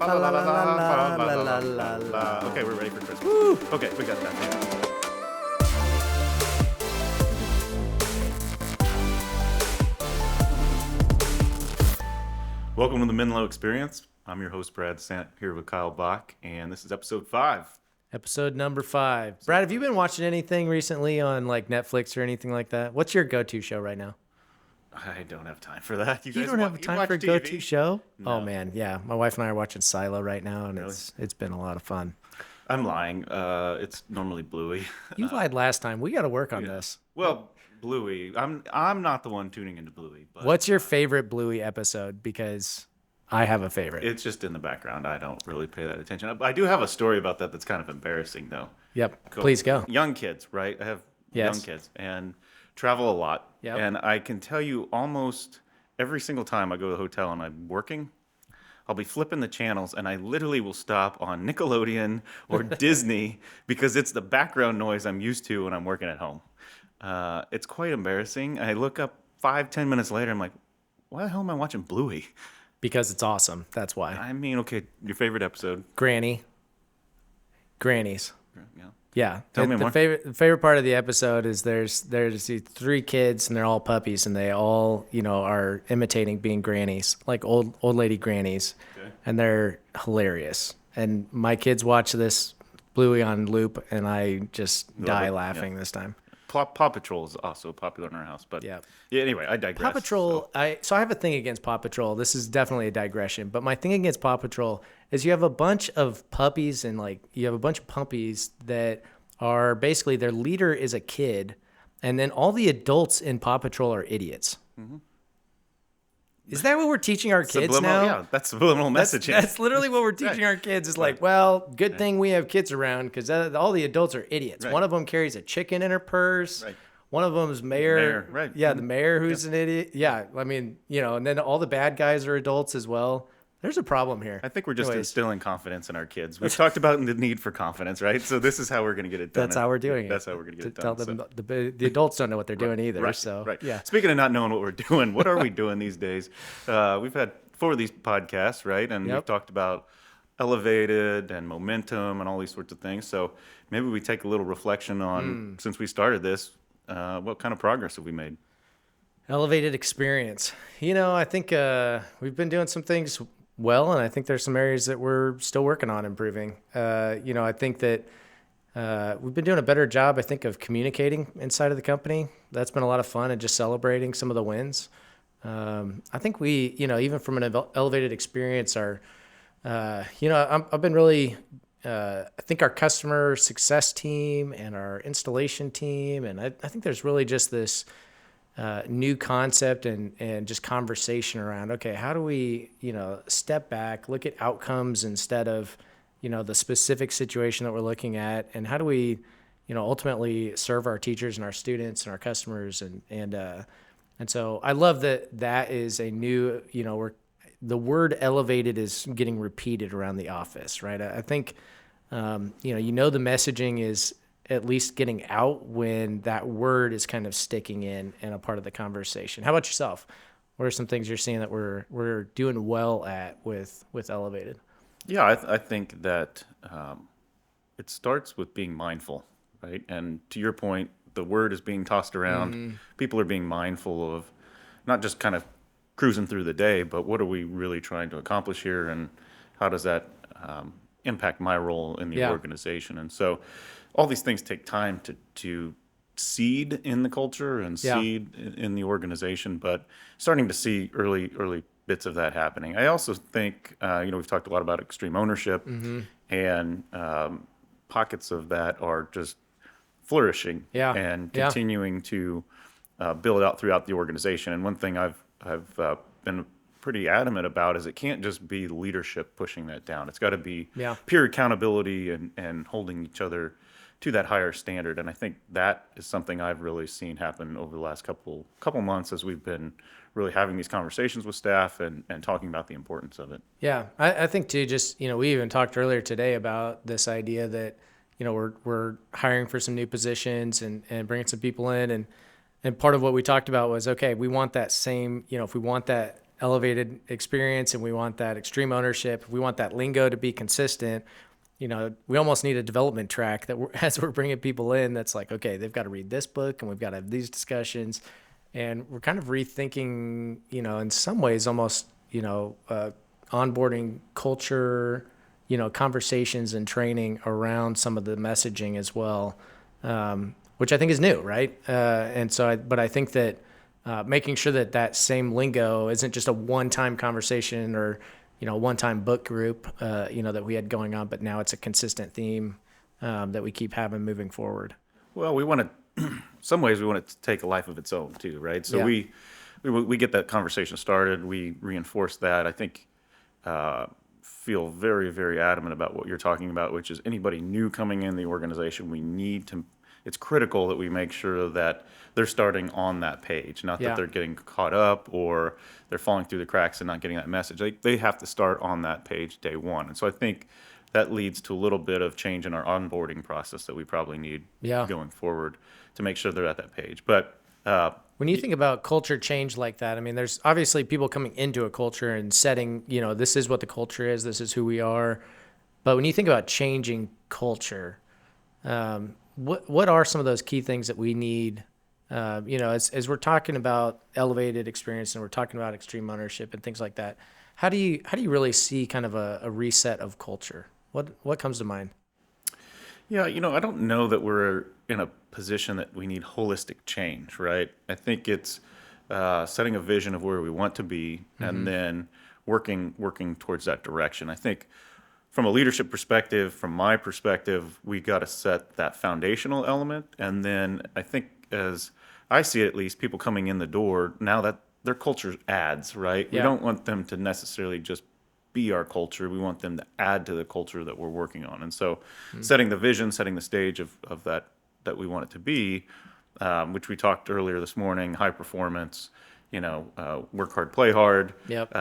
La la la la la la la la la. Okay, we're ready for Christmas. Woo! Okay, we got that. Welcome to the Menlo Experience. I'm your host, Brad Sant, here with Kyle Bach, and this is episode 5. Episode number 5. Brad, have you been watching anything recently on like Netflix or anything like that? What's your go-to show right now? I don't have time for that. You don't have time for a go-to show? No. Oh man, yeah. My wife and I are watching Silo right now, and Really? it's been a lot of fun. I'm lying. It's normally Bluey. You lied last time. We got to work on this. Well, Bluey. I'm not the one tuning into Bluey. But What's your favorite Bluey episode? Because I have a favorite. It's just in the background. I don't really pay that attention. I do have a story about that that's kind of embarrassing, though. Yep. Cool. Please go. Young kids, right? I have Yes. young kids and travel a lot. Yep. And I can tell you almost every single time I go to the hotel and I'm working, I'll be flipping the channels and I literally will stop on Nickelodeon or Disney because it's the background noise I'm used to when I'm working at home. It's quite embarrassing. I look up 5-10 minutes later, I'm like, why the hell am I watching Bluey? Because it's awesome. That's why. I mean, okay, your favorite episode. Grannies. Yeah. Yeah. Tell me the more. favorite part of the episode is there's these 3 kids and they're all puppies and they all, are imitating being grannies, like old lady grannies. Okay. And they're hilarious. And my kids watch this Bluey on loop and I just die it, laughing this time. Paw Patrol is also popular in our house, but Yeah. Anyway, I digress. Paw Patrol, so I have a thing against Paw Patrol. This is definitely a digression, but my thing against Paw Patrol is you have a bunch of puppies and that are basically their leader is a kid, and then all the adults in Paw Patrol are idiots. Mm-hmm. Is that what we're teaching our kids now? Yeah, that's subliminal messaging. That's literally what we're teaching our kids is like, well, good thing we have kids around because all the adults are idiots. Right. One of them carries a chicken in her purse. Right. One of them is mayor. Right. Yeah, the mayor who's an idiot. Yeah, I mean, and then all the bad guys are adults as well. There's a problem here. I think we're just Anyways, instilling confidence in our kids. We've talked about the need for confidence, right? So this is how we're going to get it done. That's how we're doing it. That's how we're going to get it done. Tell them the adults don't know what they're doing either. Right, So right. yeah. Speaking of not knowing what we're doing, what are we doing these days? We've had 4 of these podcasts, right? And Yep. we've talked about elevated and momentum and all these sorts of things. So maybe we take a little reflection on, since we started this, what kind of progress have we made? Elevated experience. I think we've been doing some things well, and I think there's some areas that we're still working on improving. I think that we've been doing a better job, I think, of communicating inside of the company. That's been a lot of fun and just celebrating some of the wins. I think we, even from an elevated experience, I've been really, I think our customer success team and our installation team, and I think there's really just this new concept and just conversation around, okay, how do we, step back, look at outcomes instead of, the specific situation that we're looking at, and how do we, ultimately serve our teachers and our students and our customers, and so I love that is a new, the word elevated is getting repeated around the office, right? I think, the messaging is at least getting out when that word is kind of sticking in a part of the conversation. How about yourself? What are some things you're seeing that we're doing well at with elevated? Yeah, I think that it starts with being mindful, right? And to your point, the word is being tossed around. Mm-hmm. People are being mindful of not just kind of cruising through the day, but what are we really trying to accomplish here, and how does that impact my role in the organization? And so all these things take time to seed in the culture and seed in the organization, but starting to see early bits of that happening. I also think, we've talked a lot about extreme ownership, and pockets of that are just flourishing and continuing to build out throughout the organization. And one thing I've been pretty adamant about is it can't just be leadership pushing that down. It's got to be peer accountability and holding each other to that higher standard. And I think that is something I've really seen happen over the last couple months as we've been really having these conversations with staff and talking about the importance of it. Yeah, I think too, just, we even talked earlier today about this idea that, we're hiring for some new positions and bringing some people in. And part of what we talked about was, okay, we want that same, if we want that elevated experience and we want that extreme ownership, we want that lingo to be consistent, we almost need a development track that as we're bringing people in, that's like, okay, they've got to read this book and we've got to have these discussions. And we're kind of rethinking, in some ways almost, onboarding culture, conversations and training around some of the messaging as well, which I think is new, right? But I think that making sure that that same lingo isn't just a one-time conversation or one-time book group, that we had going on, but now it's a consistent theme that we keep having moving forward. Well, we want to, some ways we want it to take a life of its own too, right? So Yeah. we get that conversation started. We reinforce that. I think feel very, very adamant about what you're talking about, which is anybody new coming in the organization, we need to, it's critical that we make sure that they're starting on that page, not Yeah. that they're getting caught up or they're falling through the cracks and not getting that message. They have to start on that page day one. And so I think that leads to a little bit of change in our onboarding process that we probably need Yeah. going forward to make sure they're at that page. But When you think about culture change like that, I mean, there's obviously people coming into a culture and setting, this is what the culture is, this is who we are. But when you think about changing culture, what are some of those key things that we need? As we're talking about elevated experience and we're talking about extreme ownership and things like that, how do you really see kind of a reset of culture? What comes to mind? yeah, I don't know that we're in a position that we need holistic change, right? I think it's setting a vision of where we want to be and then working towards that direction. I think from a leadership perspective, from my perspective, we got to set that foundational element. And then I think, as I see it at least, people coming in the door, now that their culture adds, right? We Yeah. don't want them to necessarily just be our culture. We want them to add to the culture that we're working on. And so setting the vision, setting the stage of that we want it to be, which we talked earlier this morning, high performance, work hard, play hard, Yep.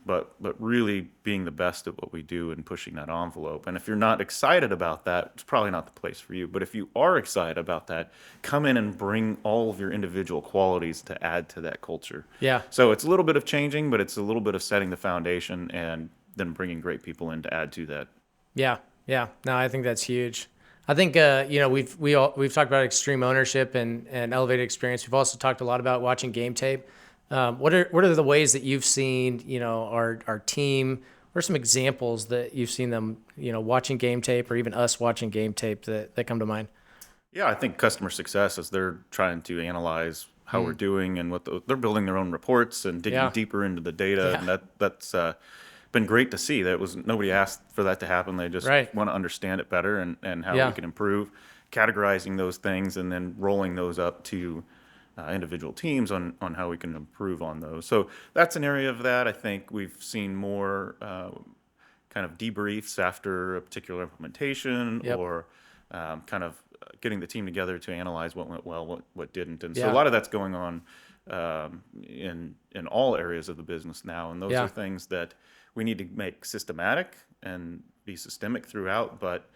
but really being the best at what we do and pushing that envelope. And if you're not excited about that, it's probably not the place for you. But if you are excited about that, come in and bring all of your individual qualities to add to that culture. Yeah. So it's a little bit of changing, but it's a little bit of setting the foundation and then bringing great people in to add to that. Yeah, yeah. No, I think that's huge. I think we've talked about extreme ownership and elevated experience. We've also talked a lot about watching game tape. What are the ways that you've seen our team? What are some examples that you've seen them watching game tape or even us watching game tape that come to mind? Yeah, I think customer success as they're trying to analyze how we're doing and they're building their own reports and digging Yeah. deeper into the data, Yeah. and that's been great to see. That was nobody asked for that to happen. They just Right. want to understand it better and how Yeah. we can improve, categorizing those things and then rolling those up to individual teams on how we can improve on those. So that's an area of that. I think we've seen more kind of debriefs after a particular implementation Yep. or kind of getting the team together to analyze what went well, what didn't. And so Yeah. a lot of that's going on in all areas of the business now. And those Yeah. are things that we need to make systematic and be systemic throughout. But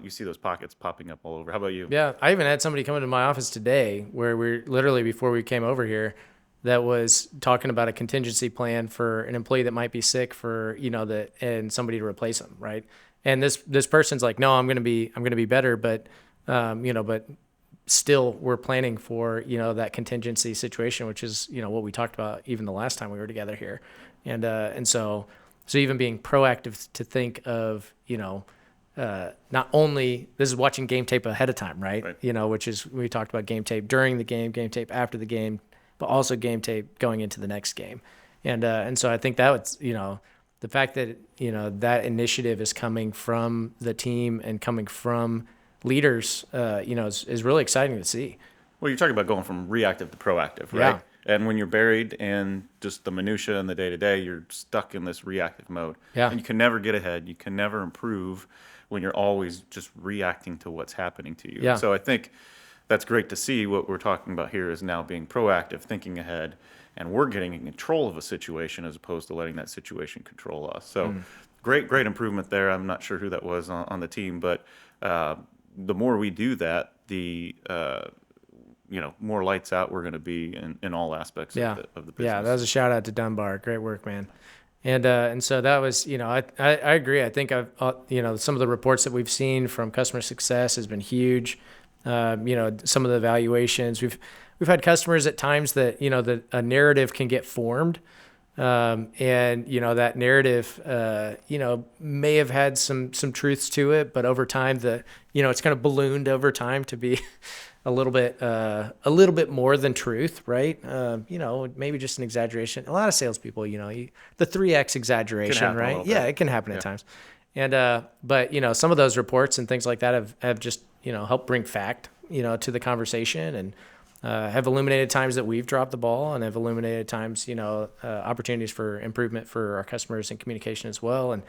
you see those pockets popping up all over. How about you? Yeah, I even had somebody come into my office today where we're literally before we came over here that was talking about a contingency plan for an employee that might be sick for, and somebody to replace them, right? And this person's like, "No, I'm going to be better, but but still we're planning for, that contingency situation, which is, what we talked about even the last time we were together here." And so even being proactive to think of, not only this is watching game tape ahead of time, right? Right. Which is we talked about game tape during the game tape after the game, but also game tape going into the next game. And so I think that was, the fact that, that initiative is coming from the team and coming from leaders, is really exciting to see. Well, you're talking about going from reactive to proactive, Yeah. right? And when you're buried in just the minutia and the day to day, you're stuck in this reactive mode. Yeah. And you can never get ahead. You can never improve when you're always just reacting to what's happening to you. Yeah. So I think that's great to see. What we're talking about here is now being proactive, thinking ahead, and we're getting in control of a situation as opposed to letting that situation control us. So great improvement there. I'm not sure who that was on the team, but the more we do that, the more lights out we're going to be in all aspects Yeah. of the Yeah. That business. was a shout out to Dunbar. Great work, man. And so that was, I agree. I think some of the reports that we've seen from customer success has been huge. Some of the evaluations we've had customers at times that, that a narrative can get formed. And that narrative, may have had some truths to it, but over time it's kind of ballooned over time to be a little bit more than truth, right? Maybe just an exaggeration. A lot of salespeople, the 3x Can exaggeration, happen a right? little Yeah, bit. it can happen at Yeah. times. But some of those reports and things like that have just, helped bring fact, to the conversation, and have illuminated times that we've dropped the ball, and have illuminated times, opportunities for improvement for our customers and communication as well. And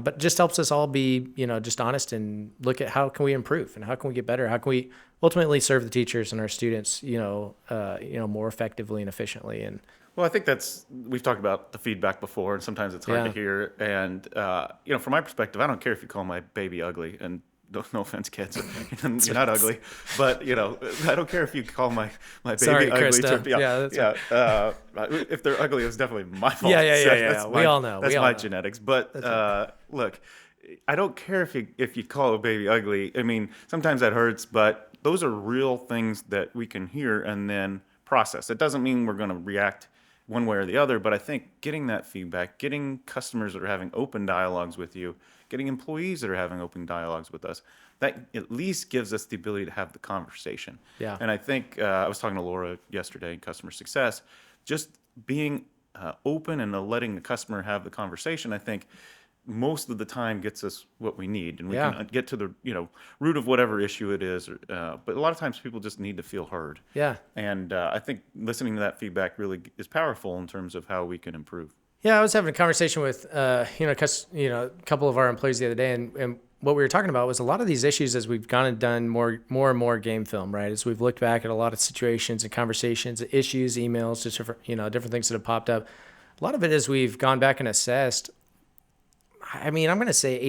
but just helps us all be, just honest and look at how can we improve and how can we get better? How can we ultimately serve the teachers and our students, more effectively and efficiently? And Well, I think we've talked about the feedback before, and sometimes it's hard to yeah, hear. And from my perspective, I don't care if you call my baby ugly, and no offense, kids, you're not ugly, but I don't care if you call my baby sorry, ugly. Krista. Yeah, Yeah, that's right. yeah. If they're ugly, it's definitely my fault. Yeah, yeah, yeah, yeah. That's We all know. that's We all my know. genetics. But That's right. look, I don't care if you call a baby ugly. I mean, sometimes that hurts, but those are real things that we can hear and then process. It doesn't mean we're going to react one way or the other, but I think getting that feedback, getting customers that are having open dialogues with you, getting employees that are having open dialogues with us, that at least gives us the ability to have the conversation. Yeah. And I think I was talking to Laura yesterday in customer success, just being open and letting the customer have the conversation, I think most of the time gets us what we need, and we Yeah. can get to the root of whatever issue it is. But a lot of times people just need to feel heard. Yeah. And I think listening to that feedback really is powerful in terms of how we can improve. Yeah, I was having a conversation with, a couple of our employees the other day, and what we were talking about was a lot of these issues as we've gone and done more and more game film, right? As we've looked back at a lot of situations and conversations, issues, emails, just different things that have popped up. A lot of it as we've gone back and assessed. I mean, I'm going to say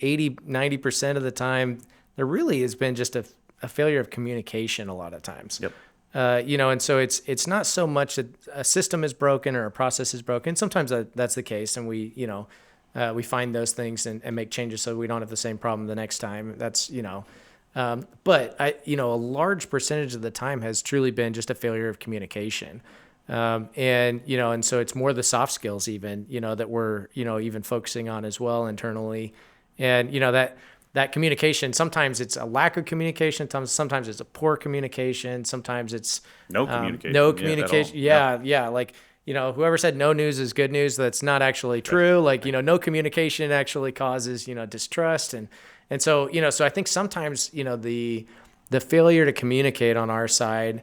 90% of the time, there really has been just a failure of communication a lot of times. Yep. And so it's not so much that a system is broken or a process is broken. Sometimes that's the case, and we find those things and make changes so we don't have the same problem the next time. That's but a large percentage of the time has truly been just a failure of communication. And so it's more the soft skills even, that we're, even focusing on as well internally. And, that communication, sometimes it's a lack of communication. Sometimes it's a poor communication. Sometimes it's No communication. no At all. communication. Yeah. Yeah. Like, whoever said no news is good news, that's not actually true. Like, no communication actually causes, distrust. And so, so I think sometimes, the failure to communicate on our side,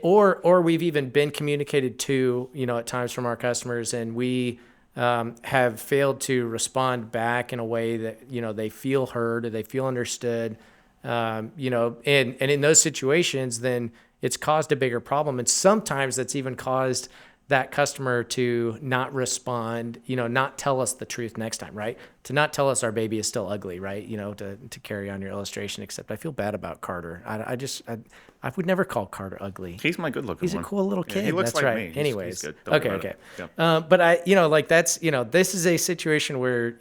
or we've even been communicated to, at times from our customers, and we have failed to respond back in a way that, they feel heard or they feel understood, and in those situations, then it's caused a bigger problem. And sometimes that's even caused that customer to not respond, not tell us the truth next time, right? To not tell us our baby is still ugly, right? To carry on your illustration, except I feel bad about Carter. I would never call Carter ugly. He's my good looking He's one. a cool little Yeah, kid. he looks That's like right. me. He's Anyways, good. Don't okay, worry okay. about it. Yeah. But this is a situation where,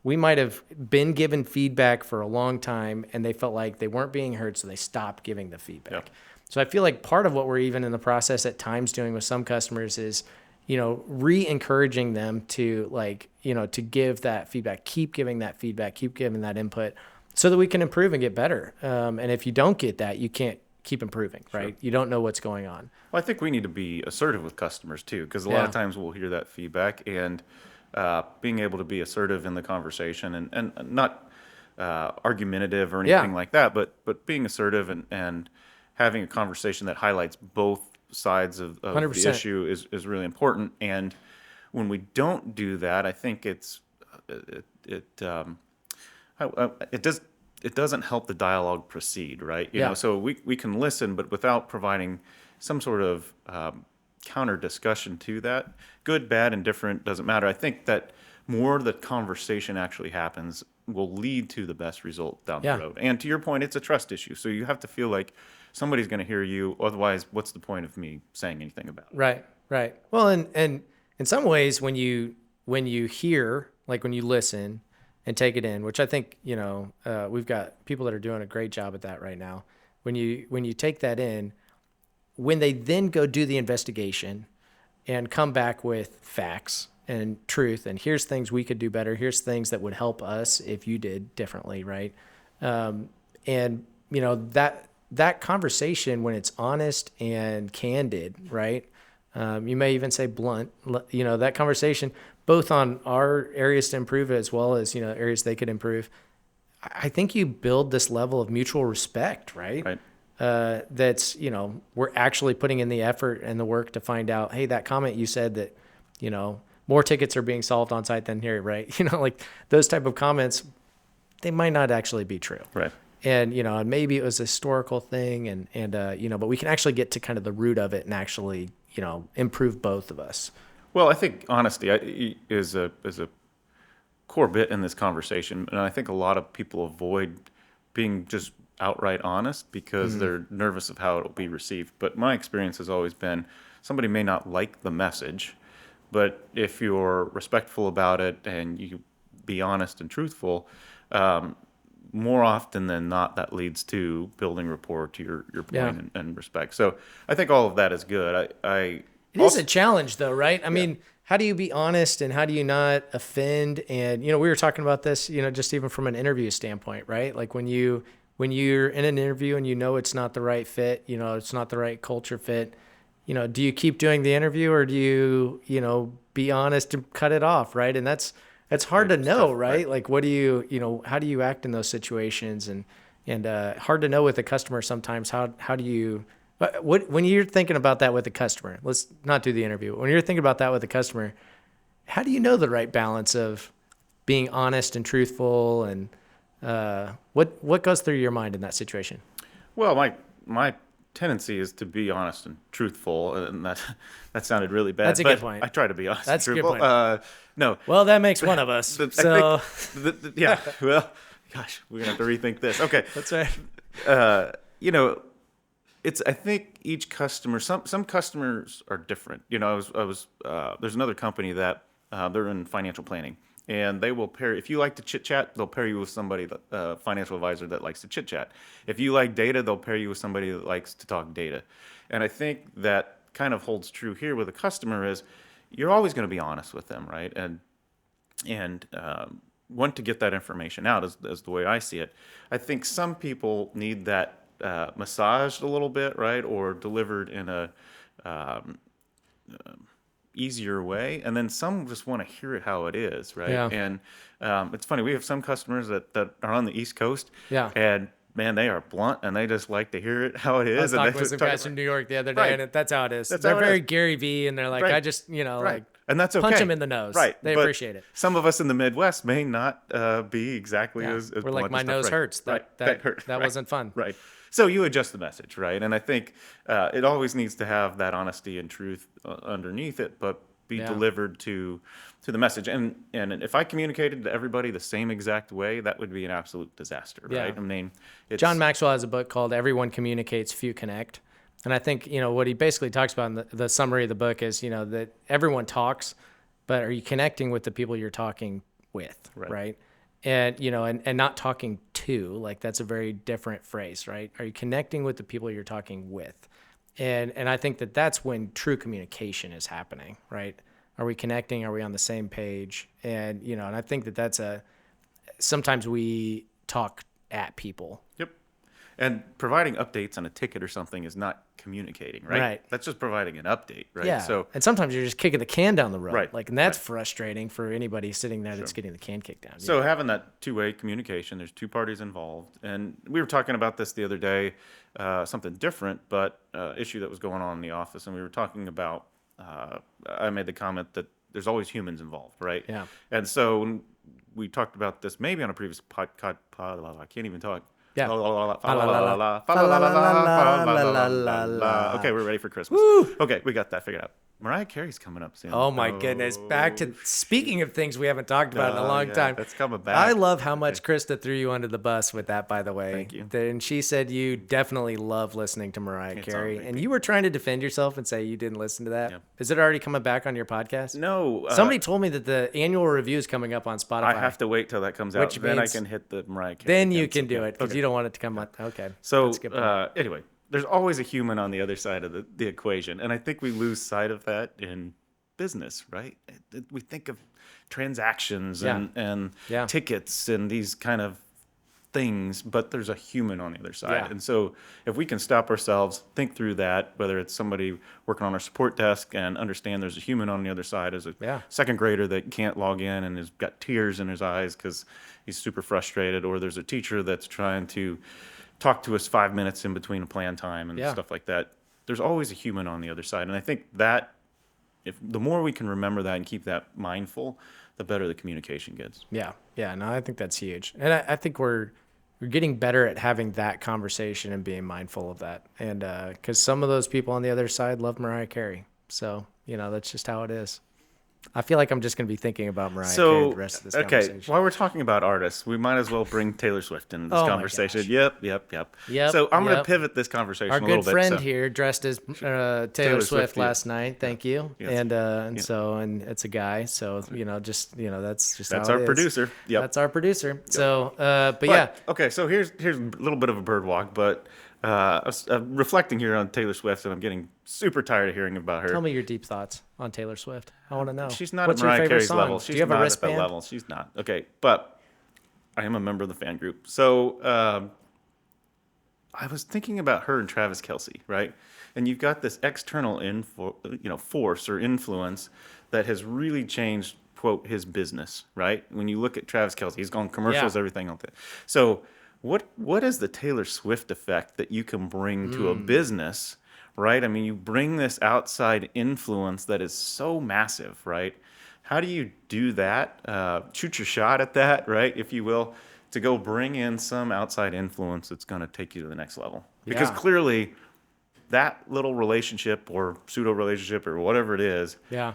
we might have been given feedback for a long time and they felt like they weren't being heard, so they stopped giving the feedback. Yep. So I feel like part of what we're even in the process at times doing with some customers is, re-encouraging them to to give that feedback, keep giving that feedback, keep giving that input so that we can improve and get better. And if you don't get that, you can't keep improving, right? Sure. You don't know what's going on. Well, I think we need to be assertive with customers too, because a lot of times we'll hear that feedback, and being able to be assertive in the conversation and not argumentative or anything like that, but being assertive and having a conversation that highlights both sides of the 100%. issue is really important. And when we don't do that, I think it doesn't help the dialogue proceed, right? You know, so we can listen, but without providing some sort of counter discussion to that, good, bad, indifferent, doesn't matter. I think that more the conversation actually happens will lead to the best result down Yeah. the road. And to your point, it's a trust issue. So you have to feel like somebody's going to hear you. Otherwise, what's the point of me saying anything about it? Right, right. Well, and in some ways, when you hear, like when you listen and take it in, which I think we've got people that are doing a great job at that right now. When you take that in, when they then go do the investigation and come back with facts and truth, and here's things we could do better. Here's things that would help us if you did differently, right? And that conversation, when it's honest and candid, right? You may even say blunt, that conversation, both on our areas to improve as well as, areas they could improve. I think you build this level of mutual respect, right? Right. That's, we're actually putting in the effort and the work to find out, hey, that comment you said that, more tickets are being solved on site than here, right? Like those type of comments, they might not actually be true. Right. And, and maybe it was a historical thing and but we can actually get to kind of the root of it and actually, improve both of us. Well, I think honesty is a core bit in this conversation, and I think a lot of people avoid being just outright honest because they're nervous of how it'll be received. But my experience has always been somebody may not like the message, but if you're respectful about it and you be honest and truthful, more often than not, that leads to building rapport, to your point, Yeah. and respect. So I think all of that is good. It is a challenge though, right? I mean, how do you be honest and how do you not offend? And, we were talking about this, just even from an interview standpoint, right? Like when you're in an interview and it's not the right fit, it's not the right culture fit, do you keep doing the interview or do you, be honest and cut it off, right? And that's hard to know, right? Like what do you, how do you act in those situations? And hard to know with a customer sometimes. How do you, when you're thinking about that with a customer, let's not do the interview. When you're thinking about that with a customer, how do you know the right balance of being honest and truthful? And what goes through your mind in that situation? Well, my tendency is to be honest and truthful, and that sounded really bad. That's a but good point. I try to be honest That's a and good truthful. point. No, Well, that makes one of us. I So think yeah. Well, gosh, we're gonna have to rethink this. Okay, that's right. I think each customer. Some customers are different. There's another company that they're in financial planning, and they will pair. If you like to chit chat, they'll pair you with somebody, financial advisor that likes to chit chat. If you like data, they'll pair you with somebody that likes to talk data. And I think that kind of holds true here with a customer is you're always going to be honest with them, right? And want to get that information out as the way I see it. I think some people need that massaged a little bit, right, or delivered in a easier way, and then some just want to hear it how it is, right? Yeah. And it's funny, we have some customers that are on the East Coast, Yeah. and man, they are blunt, and they just like to hear it how it I was is. And talking they with just some talk guys about- from New York the other day, Right. and that's how it is. That's They're how it very is. Gary V, and they're like, Right. I just, Right. And that's okay. punch them in the nose. Right. They But appreciate it. Some of us in the Midwest may not be exactly Yeah. as We're like, blunt my and stuff. nose Right. hurts. Right. That hurt. that Right. wasn't fun. Right. So you adjust the message, right? And I think it always needs to have that honesty and truth underneath it, but be Yeah. delivered to the message. And if I communicated to everybody the same exact way, that would be an absolute disaster, Yeah. right? I mean, it's, John Maxwell has a book called Everyone Communicates, Few Connect. And I think, what he basically talks about in the summary of the book is, that everyone talks, but are you connecting with the people you're talking with, right? And, and not talking to, like that's a very different phrase, right? Are you connecting with the people you're talking with? And I think that's when true communication is happening, right? Are we connecting? Are we on the same page? And, and I think that's sometimes we talk at people. Yep. And providing updates on a ticket or something is not communicating, right? Right. That's just providing an update, right? Yeah. So and sometimes you're just kicking the can down the road. Right. Like, and that's frustrating for anybody sitting there that's getting the can kicked down. So having that two-way communication, there's two parties involved. And we were talking about this the other day, something different, but issue that was going on in the office. And we were talking about, I made the comment that there's always humans involved, right? Yeah. And so we talked about this maybe on a previous podcast. I can't even talk. Yeah. Okay, we're ready for Christmas. Okay, we got that figured out. Mariah Carey's coming up soon. Oh my goodness. Back to speaking of things we haven't talked about in a long yeah, time. that's coming I back. love how much Okay. Krista threw you under the bus with that, by the way. Thank you. And she said you definitely love listening to Mariah It's on Carey. And repeat. you were trying to defend yourself and say you didn't listen to that. Yeah. Is it already coming back on your podcast? No, Somebody told me that the annual review is coming up on Spotify. I have to wait till that comes out. Which Then I means- can hit the Mariah Carey. Then you again. can So, do yeah. it because Okay. you don't want it to come on. Okay. So Let's skip that. anyway, there's always a human on the other side of the equation, and I think we lose sight of that in business, right? We think of transactions and Yeah. tickets and these kind of things, but there's a human on the other side. Yeah. And so if we can stop ourselves, think through that, whether it's somebody working on our support desk and understand there's a human on the other side as a Yeah. second grader that can't log in and has got tears in his eyes because he's super frustrated, or there's a teacher that's trying to talk to us 5 minutes in between a plan time and Yeah. stuff like that. There's always a human on the other side. And I think that if the more we can remember that and keep that mindful, the better the communication gets. Yeah. Yeah. No, I think that's huge. And I think we're getting better at having that conversation and being mindful of that. And because some of those people on the other side love Mariah Carey. So, that's just how it is. I feel like I'm just going to be thinking about Mariah Carey the rest of this conversation. While we're talking about artists, we might as well bring Taylor Swift into this Oh my conversation. gosh. Yep. Yep, So I'm going to yep. pivot this conversation Our a little good bit. friend so- here dressed as Taylor Swift, Swift yeah. last night. Thank you. Yes. And Yeah. and it's a guy. So, that's just That's how our it is. producer. Yep. That's our producer. So, but yeah. Okay, so here's a little bit of a bird walk, but reflecting here on Taylor Swift, and I'm getting super tired of hearing about her. Tell me your deep thoughts on Taylor Swift. I want to know. She's not What's at your Mariah favorite Carey's song? level. Do She's you have not a at wristband? that level. She's not. Okay, but I am a member of the fan group. So I was thinking about her and Travis Kelce, right? And you've got this external force or influence that has really changed, quote, his business, right? When you look at Travis Kelce, he's gone commercials, Yeah. everything like that. So what is the Taylor Swift effect that you can bring to a business, right? I mean, you bring this outside influence that is so massive, right? How do you do that? Shoot your shot at that, right, if you will, to go bring in some outside influence that's going to take you to the next level. Because Yeah. clearly that little relationship or pseudo relationship or whatever it is, Yeah.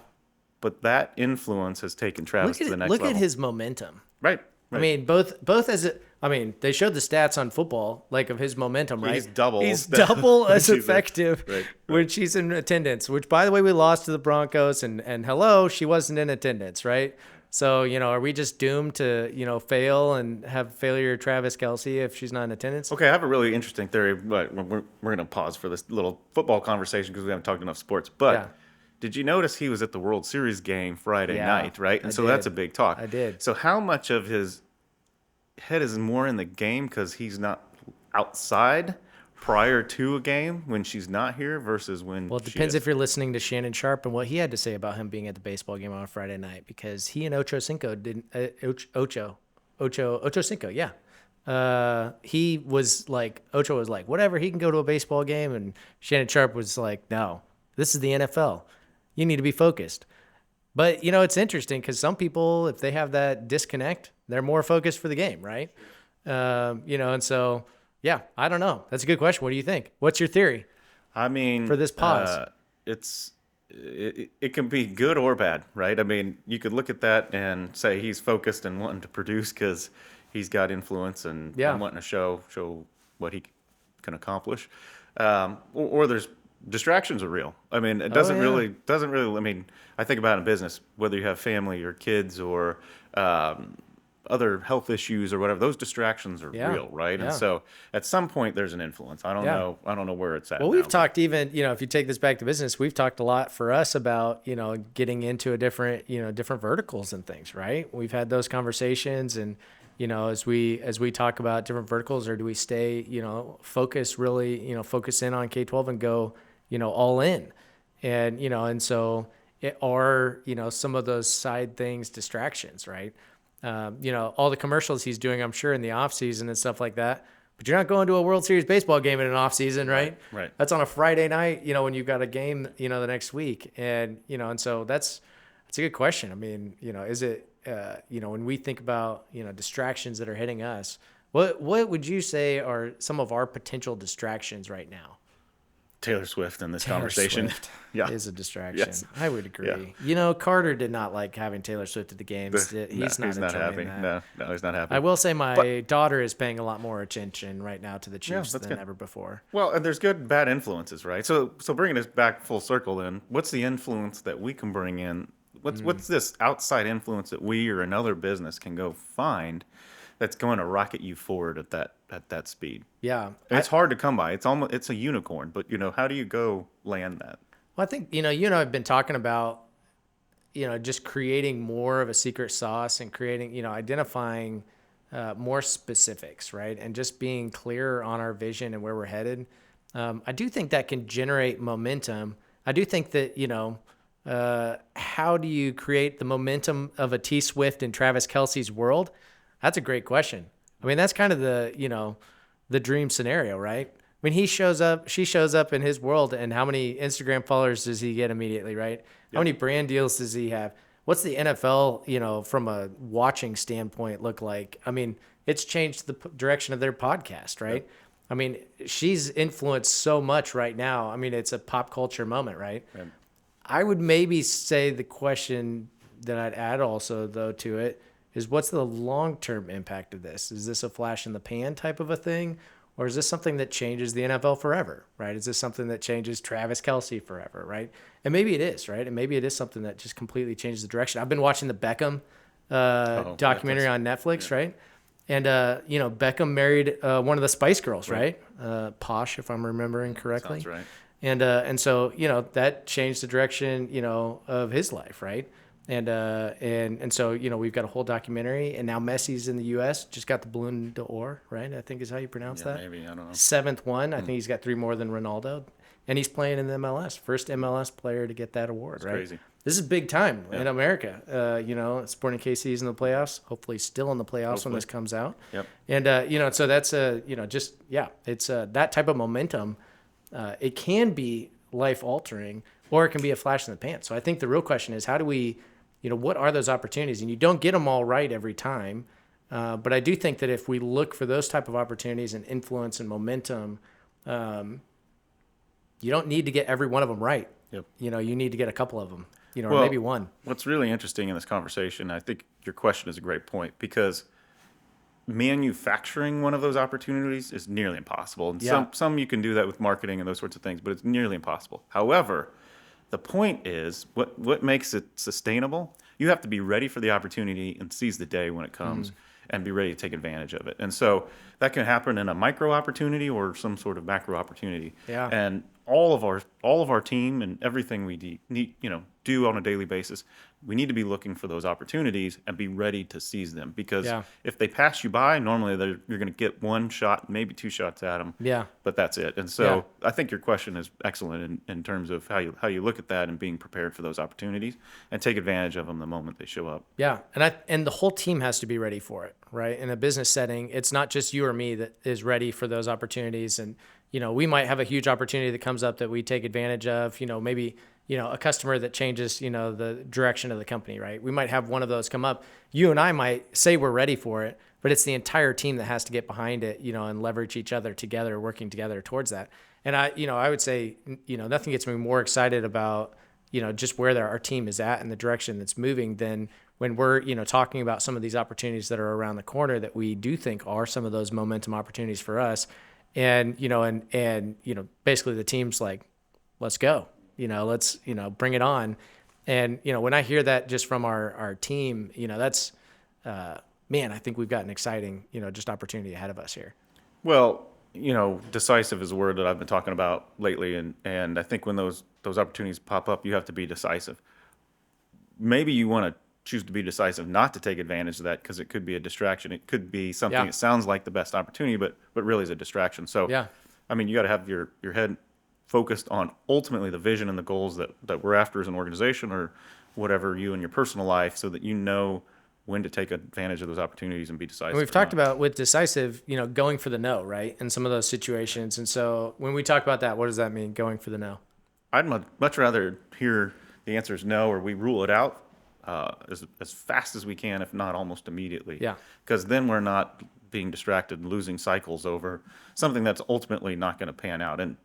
but that influence has taken Travis to the next Look level. at his momentum. Right. I mean, both they showed the stats on football, like of his momentum, right? He's double He's that- double as which is effective right. when she's in attendance. Which, by the way, we lost to the Broncos, and hello, she wasn't in attendance, right? So are we just doomed to fail and have failure Travis Kelce if she's not in attendance? Okay, I have a really interesting theory, but we're going to pause for this little football conversation because we haven't talked enough sports. But Yeah. did you notice he was at the World Series game Friday Yeah, night, right? And I so that's did. a big talk. I did. So how much of his head is more in the game because he's not outside prior to a game when she's not here versus when Well, it she depends is? if you're listening to Shannon Sharp and what he had to say about him being at the baseball game on Friday night, because he and Ocho Cinco didn't. Ocho Cinco, yeah. He was like, Ocho was like, whatever, he can go to a baseball game, and Shannon Sharp was like, no, this is the NFL. You need to be focused. But it's interesting because some people, if they have that disconnect, they're more focused for the game, right? And so. Yeah, I don't know. That's a good question. What do you think? What's your theory? I mean, for this pause? It can be good or bad, right? I mean, you could look at that and say he's focused and wanting to produce because he's got influence and wanting to show what he can accomplish, or there's distractions are real. I mean, it doesn't really. I mean, I think about it in business, whether you have family or kids or other health issues or whatever, those distractions are real, right? Yeah. And so at some point there's an influence. I don't know where it's at. Well, now, we've talked even, if you take this back to business, we've talked a lot for us about, getting into a different verticals and things, right? We've had those conversations, and, as we talk about different verticals, or do we stay, focus in on K-12 and go, all in, and so some of those side things, distractions, right? All the commercials he's doing, I'm sure, in the off season and stuff like that. But you're not going to a World Series baseball game in an off season, right? Right. That's on a Friday night, when you've got a game, the next week. And, and so that's a good question. I mean, is it, when we think about, distractions that are hitting us, what would you say are some of our potential distractions right now? Taylor Swift in this Taylor conversation. Swift Yeah. is a distraction. Yes. I would agree. Yeah. You know, Carter did not like having Taylor Swift at the games. No, He's not he's not enjoying happy. that. No, he's not I happy. will say But my daughter is paying a lot more attention right now to the yeah, Chiefs that's than good. ever before. Well, and there's good and bad influences, right? So bringing us back full circle, then, what's the influence that we can bring in? What's this outside influence that we or another business can go find that's going to rocket you forward at that speed? Yeah. And it's hard to come by. It's a unicorn, but how do you go land that? Well, I think, you and I have been talking about, just creating more of a secret sauce and creating, identifying more specifics, right? And just being clear on our vision and where we're headed. I do think that can generate momentum. I do think that, how do you create the momentum of a T Swift and Travis Kelce's world? That's a great question. I mean, that's kind of the dream scenario, right? I mean, she shows up in his world, and how many Instagram followers does he get immediately, right? How many brand deals does he have? What's the NFL, from a watching standpoint look like? I mean, it's changed the direction of their podcast, right? Yep. I mean, she's influenced so much right now. I mean, it's a pop culture moment, right? Right. I would maybe say the question that I'd add also, though, to it is what's the long-term impact of this? Is this a flash in the pan type of a thing? Or is this something that changes the NFL forever, right? Is this something that changes Travis Kelce forever, right? And maybe it is, right? And maybe it is something that just completely changes the direction. I've been watching the Beckham documentary on Netflix, right? And, Beckham married one of the Spice Girls, right? Posh, if I'm remembering correctly. Sounds right. And so, that changed the direction, of his life, right? And so, we've got a whole documentary, and now Messi's in the U.S., just got the Ballon d'Or, right? I think is how you pronounce that. Maybe, I don't know. Seventh one. I think he's got 3 more than Ronaldo. And he's playing in the MLS. First MLS player to get that award, right? Crazy. This is big time in America. Sporting KC's in the playoffs, hopefully still in the playoffs when this comes out. Yep. And, so that's, it's that type of momentum. It can be life altering, or it can be a flash in the pan. So I think the real question is, how do we, what are those opportunities? And you don't get them all right every time. But I do think that if we look for those type of opportunities and influence and momentum, you don't need to get every one of them right. Yep. You need to get a couple of them, or Well, maybe one. What's really interesting in this conversation, I think your question is a great point, because manufacturing one of those opportunities is nearly impossible. And some you can do that with marketing and those sorts of things, but it's nearly impossible. However, the point is, what makes it sustainable? You have to be ready for the opportunity and seize the day when it comes, and be ready to take advantage of it. And so that can happen in a micro opportunity or some sort of macro opportunity. Yeah. And all of our team and everything we do on a daily basis, we need to be looking for those opportunities and be ready to seize them. Because if they pass you by, normally you're going to get one shot, maybe 2 shots at them. Yeah. But that's it. And so I think your question is excellent in terms of how you look at that and being prepared for those opportunities and take advantage of them the moment they show up. Yeah, and the whole team has to be ready for it, right? In a business setting, it's not just you or me that is ready for those opportunities. And we might have a huge opportunity that comes up that we take advantage of. Maybe a customer that changes the direction of the company, right? We might have one of those come up. You and I might say we're ready for it, but it's the entire team that has to get behind it, and leverage each other together, working together towards that. And I would say, nothing gets me more excited about just where our team is at and the direction that's moving than when we're, talking about some of these opportunities that are around the corner that we do think are some of those momentum opportunities for us. And, basically the team's like, let's go, let's, bring it on. And, when I hear that just from our team, that's, man, I think we've got an exciting, just opportunity ahead of us here. Well, decisive is a word that I've been talking about lately, and I think when those opportunities pop up, you have to be decisive. Maybe you want to choose to be decisive, not to take advantage of that, because it could be a distraction. It could be something that sounds like the best opportunity, but really is a distraction. So, I mean, you got to have your head focused on ultimately the vision and the goals that we're after as an organization, or whatever you in your personal life, so that when to take advantage of those opportunities and be decisive. And we've talked about with decisive, going for the no, right? In some of those situations. And so when we talk about that, what does that mean, going for the no? I'd much rather hear the answer is no, or we rule it out as fast as we can, if not almost immediately. Yeah. Because then we're not being distracted and losing cycles over something that's ultimately not going to pan out. And,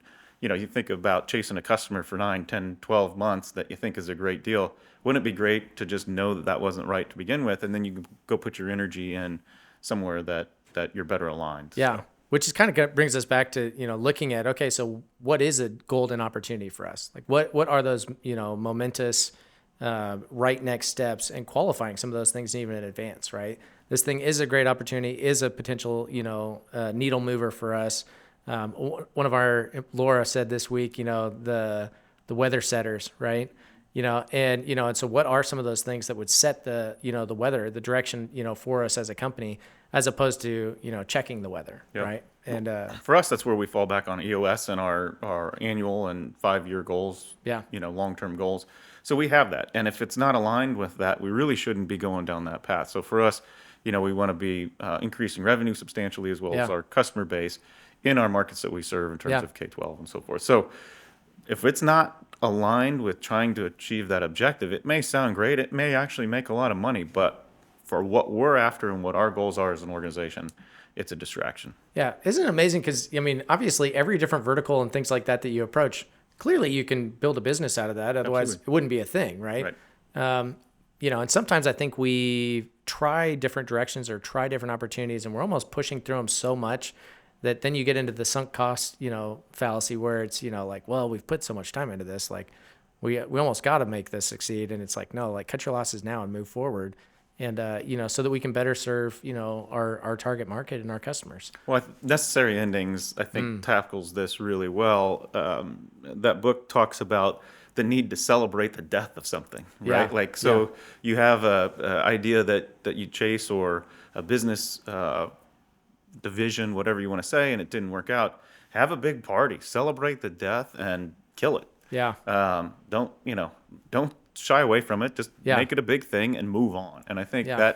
you think about chasing a customer for 9, 10, 12 months that you think is a great deal. Wouldn't it be great to just know that that wasn't right to begin with, and then you can go put your energy in somewhere that you're better aligned. Yeah. So, Which is kind of brings us back to, looking at, okay, so what is a golden opportunity for us? Like what are those, momentous, right next steps, and qualifying some of those things even in advance, right? This thing is a great opportunity, is a potential, needle mover for us. One of Laura said this week, the weather setters, right? And so what are some of those things that would set the weather, the direction, for us as a company, as opposed to, checking the weather, yeah. right? And For us, that's where we fall back on EOS and our annual and 5-year goals, yeah, long-term goals. So we have that. And if it's not aligned with that, we really shouldn't be going down that path. So for us, we want to be increasing revenue substantially as well as yeah, our customer base in our markets that we serve in terms yeah, of K-12 and so forth. So if it's not aligned with trying to achieve that objective, it may sound great. It may actually make a lot of money, but for what we're after and what our goals are as an organization, it's a distraction. yeah. Isn't it amazing? Because obviously, every different vertical and things like that you approach, clearly you can build a business out of that. Otherwise, Absolutely. it wouldn't be a thing, right? And sometimes I think we try different directions or try different opportunities, and we're almost pushing through them so much that then you get into the sunk cost, fallacy, where it's, like, well, we've put so much time into this, like we almost got to make this succeed. And it's like, no, like cut your losses now and move forward. And, so that we can better serve, our target market and our customers. Well, Necessary Endings, I think, tackles this really well. That book talks about the need to celebrate the death of something, right? Yeah. Like, so Yeah. you have a idea that you chase, or a business division, whatever you want to say, and it didn't work out. Have a big party, celebrate the death, and kill it. Yeah. Don't shy away from it. Just Yeah. make it a big thing and move on. And I think Yeah.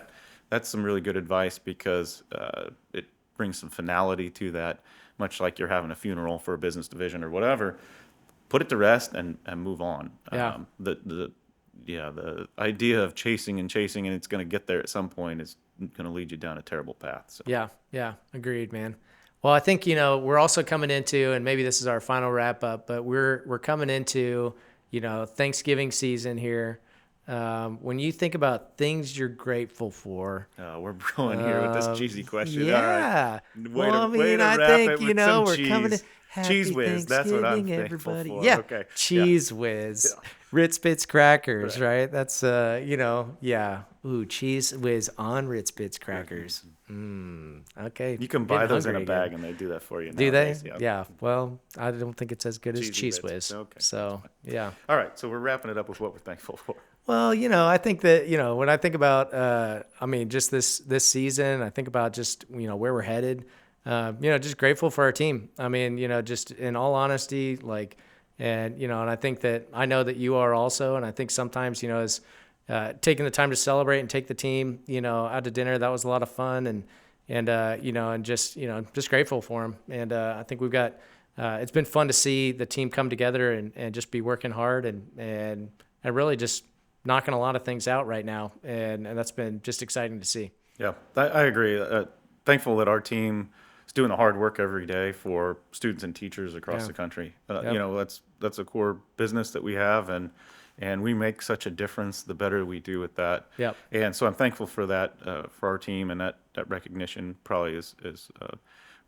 that's some really good advice, because it brings some finality to that, much like you're having a funeral for a business division or whatever. Put it to rest and move on. Yeah. The idea of chasing and it's going to get there at some point is going to lead you down a terrible path. So. Yeah. Yeah. Agreed, man. Well, I think, we're also coming into, and maybe this is our final wrap up, but we're coming into, Thanksgiving season here. When you think about things you're grateful for, We're going here with this cheesy question. yeah. All right. Way to wrap think, it with some we're coming to Cheese Happy whiz. That's what I'm Thanksgiving, thankful everybody. for. Yeah, Okay. cheese whiz, Ritz Bits crackers, right? That's yeah. Ooh, cheese whiz on Ritz Bits crackers. Okay. You can buy Getting those in a hungry bag, again. and they do that for you. Do they? Nowadays. Yeah. Well, I don't think it's as good as Cheesy cheese bits. whiz. Okay, So yeah. All right. So we're wrapping it up with what we're thankful for. Well, I think that, when I think about, just this season, I think about just, where we're headed, just grateful for our team. Just in all honesty, like, and I think that I know that you are also, and I think sometimes, as taking the time to celebrate and take the team, out to dinner, that was a lot of fun, and just grateful for them. And I think we've got, it's been fun to see the team come together and just be working hard and really just knocking a lot of things out right now. And that's been just exciting to see. Yeah, I agree. Thankful that our team is doing the hard work every day for students and teachers across Yeah. the country. Yep. That's a core business that we have, and we make such a difference the better we do with that. Yep. And so I'm thankful for that, for our team, and that recognition probably is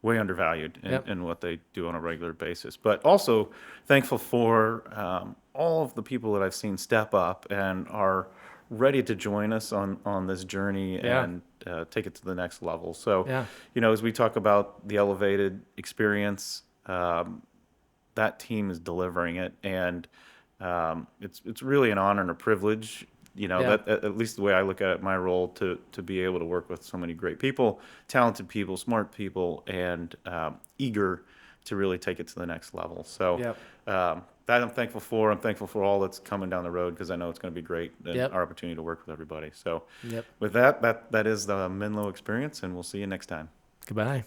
way undervalued in what they do on a regular basis. But also thankful for all of the people that I've seen step up and are ready to join us on this journey Yeah. and take it to the next level. So, Yeah. as we talk about the elevated experience, that team is delivering it, and it's really an honor and a privilege. Yeah. That at least the way I look at it, my role to be able to work with so many great people, talented people, smart people, and eager to really take it to the next level. So Yep. that I'm thankful for. I'm thankful for all that's coming down the road, because I know it's going to be great, and Yep. our opportunity to work with everybody. So Yep. with that is the Menlo experience, and we'll see you next time. Goodbye.